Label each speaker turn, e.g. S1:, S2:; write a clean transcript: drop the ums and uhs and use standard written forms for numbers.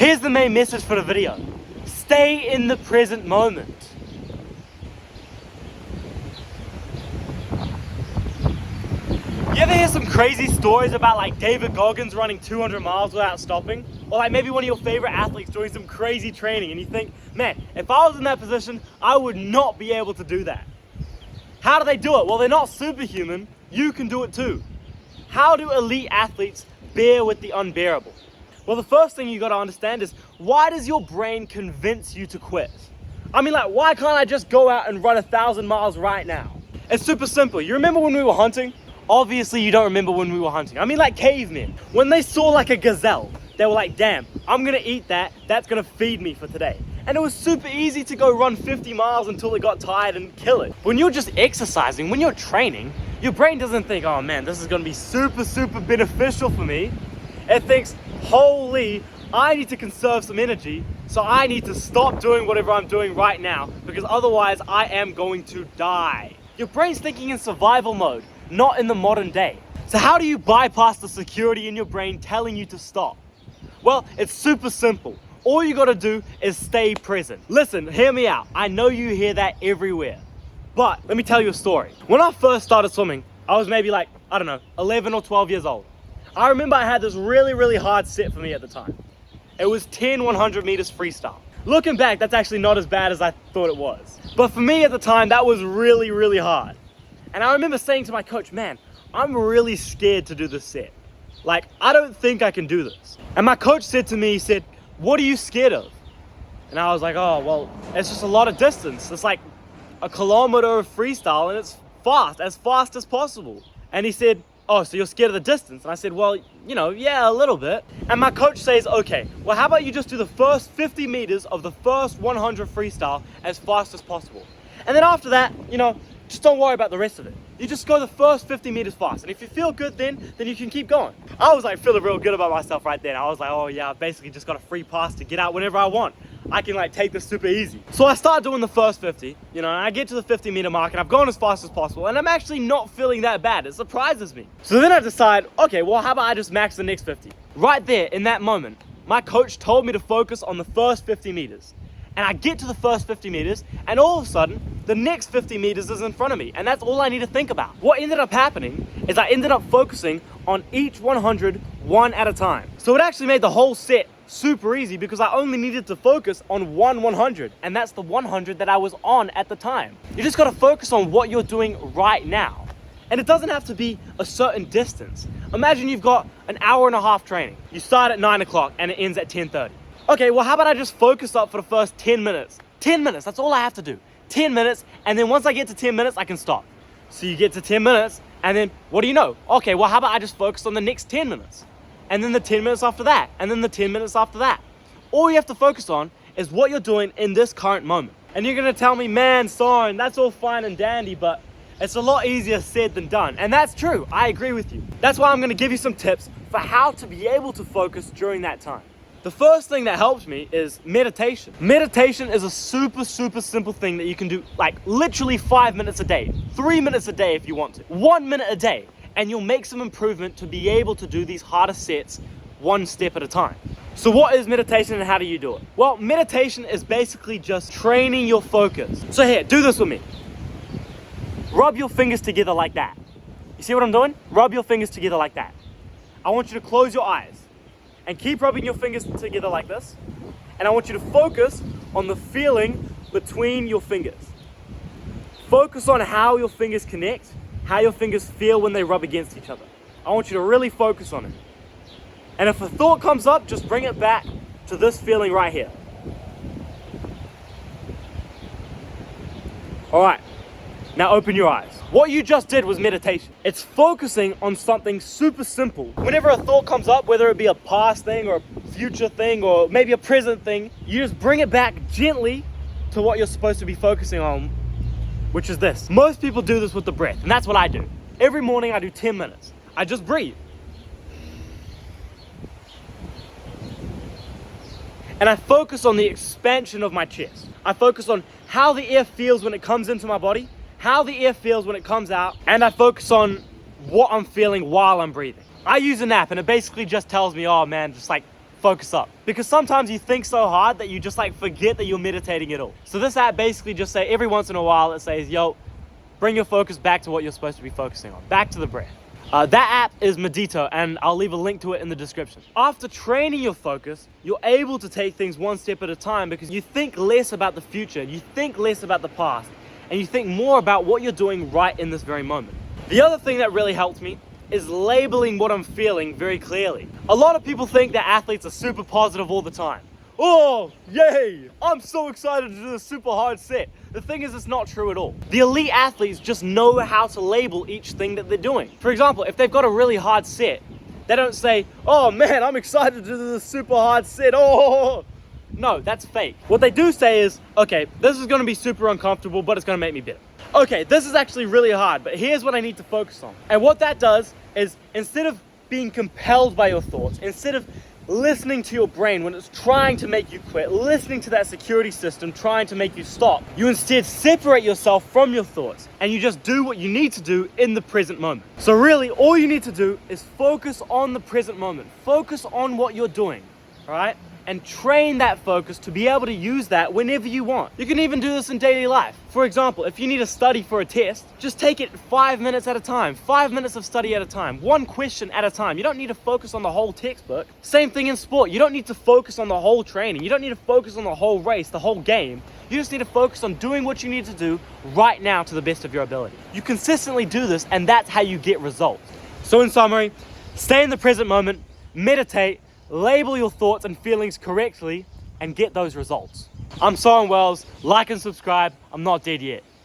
S1: Here's the main message for the video. Stay in the present moment. You ever hear some crazy stories about like David Goggins running 200 miles without stopping? Or like maybe one of your favorite athletes doing some crazy training and you think, man, if I was in that position, I would not be able to do that. How do they do it? Well, they're not superhuman. You can do it too. How do elite athletes bear with the unbearable? Well, the first thing you got to understand is, why does your brain convince you to quit? I mean, like, why can't I just go out and run 1,000 miles right now? It's super simple. You remember when we were hunting? Obviously, you don't remember when we were hunting. I mean, like cavemen. When they saw like a gazelle, they were like, damn, I'm gonna eat that. That's gonna feed me for today. And it was super easy to go run 50 miles until it got tired and kill it. When you're just exercising, when you're training, your brain doesn't think, oh man, this is gonna be super, super beneficial for me. It thinks, holy, I need to conserve some energy, so I need to stop doing whatever I'm doing right now, because otherwise I am going to die. Your brain's thinking in survival mode, not in the modern day. So how do you bypass the security in your brain telling you to stop? Well, it's super simple. All you gotta do is stay present. Listen, hear me out. I know you hear that everywhere. But let me tell you a story. When I first started swimming, I was maybe like, I don't know, 11 or 12 years old. I remember I had this really, really hard set for me at the time. It was 10 100 meters freestyle. Looking back, that's actually not as bad as I thought it was. But for me at the time, that was really, really hard. And I remember saying to my coach, man, I'm really scared to do this set. Like, I don't think I can do this. And my coach said to me, he said, what are you scared of? And I was like, oh, well, it's just a lot of distance. It's like 1 kilometer of freestyle and it's fast as possible. And he said, oh, so you're scared of the distance? And I said, well, you know, yeah, a little bit. And my coach says, okay, well, how about you just do the first 50 meters of the first 100 freestyle as fast as possible. And then after that, you know, just don't worry about the rest of it. You just go the first 50 meters fast. And if you feel good then you can keep going. I was like feeling real good about myself right then. I was like, oh yeah, I basically just got a free pass to get out whenever I want. I can like take this super easy. So I start doing the first 50, you know, and I get to the 50 meter mark and I've gone as fast as possible and I'm actually not feeling that bad. It surprises me. So then I decide, okay, well, how about I just max the next 50? Right there in that moment, my coach told me to focus on the first 50 meters. And I get to the first 50 meters and all of a sudden, the next 50 meters is in front of me. And that's all I need to think about. What ended up happening is I ended up focusing on each 100 one at a time. So it actually made the whole set super easy because I only needed to focus on one 100. And that's the 100 that I was on at the time. You just gotta focus on what you're doing right now. And it doesn't have to be a certain distance. Imagine you've got an hour and a half training. You start at 9 o'clock and it ends at 10:30. Okay, well, how about I just focus up for the first 10 minutes? 10 minutes, that's all I have to do. 10 minutes, and then once I get to 10 minutes, I can stop. So you get to 10 minutes, and then what do you know? Okay, well, how about I just focus on the next 10 minutes? And then the 10 minutes after that, and then the 10 minutes after that. All you have to focus on is what you're doing in this current moment. And you're gonna tell me, man, Soren, that's all fine and dandy, but it's a lot easier said than done. And that's true, I agree with you. That's why I'm gonna give you some tips for how to be able to focus during that time. The first thing that helps me is meditation. Meditation is a super, super simple thing that you can do like literally 5 minutes a day, 3 minutes a day if you want to, 1 minute a day, and you'll make some improvement to be able to do these harder sets one step at a time. So what is meditation and how do you do it? Well, meditation is basically just training your focus. So here, do this with me. Rub your fingers together like that. You see what I'm doing? Rub your fingers together like that. I want you to close your eyes. And keep rubbing your fingers together like this. And I want you to focus on the feeling between your fingers. Focus on how your fingers connect, how your fingers feel when they rub against each other. I want you to really focus on it. And if a thought comes up, just bring it back to this feeling right here. All right, now open your eyes. What you just did was meditation. It's focusing on something super simple. Whenever a thought comes up, whether it be a past thing or a future thing or maybe a present thing, you just bring it back gently to what you're supposed to be focusing on, which is this. Most people do this with the breath, and that's what I do. Every morning I do 10 minutes. I just breathe. And I focus on the expansion of my chest. I focus on how the air feels when it comes into my body, how the air feels when it comes out, and I focus on what I'm feeling while I'm breathing. I use an app and it basically just tells me, oh man, just like focus up. Because sometimes you think so hard that you just like forget that you're meditating at all. So this app basically just say every once in a while it says, yo, bring your focus back to what you're supposed to be focusing on, back to the breath. That app is Medito, and I'll leave a link to it in the description. After training your focus, you're able to take things one step at a time because you think less about the future, you think less about the past, and you think more about what you're doing right in this very moment. The other thing that really helped me is labeling what I'm feeling very clearly. A lot of people think that athletes are super positive all the time. Oh, yay! I'm so excited to do this super hard set. The thing is, it's not true at all. The elite athletes just know how to label each thing that they're doing. For example, if they've got a really hard set, they don't say, oh man, I'm excited to do this super hard set. Oh, no, that's fake. What they do say is, okay, this is gonna be super uncomfortable, but it's gonna make me better. Okay, this is actually really hard, but here's what I need to focus on. And what that does is, instead of being compelled by your thoughts, instead of listening to your brain when it's trying to make you quit, listening to that security system trying to make you stop, you instead separate yourself from your thoughts and you just do what you need to do in the present moment. So really, all you need to do is focus on the present moment. Focus on what you're doing, all right? And train that focus to be able to use that whenever you want. You can even do this in daily life. For example, if you need to study for a test, just take it 5 minutes at a time, 5 minutes of study at a time, one question at a time. You don't need to focus on the whole textbook. Same thing in sport. You don't need to focus on the whole training. You don't need to focus on the whole race, the whole game. You just need to focus on doing what you need to do right now to the best of your ability. You consistently do this, and that's how you get results. So in summary, stay in the present moment, meditate, label your thoughts and feelings correctly, and get those results. I'm Soren Wells. Like and subscribe. I'm not dead yet.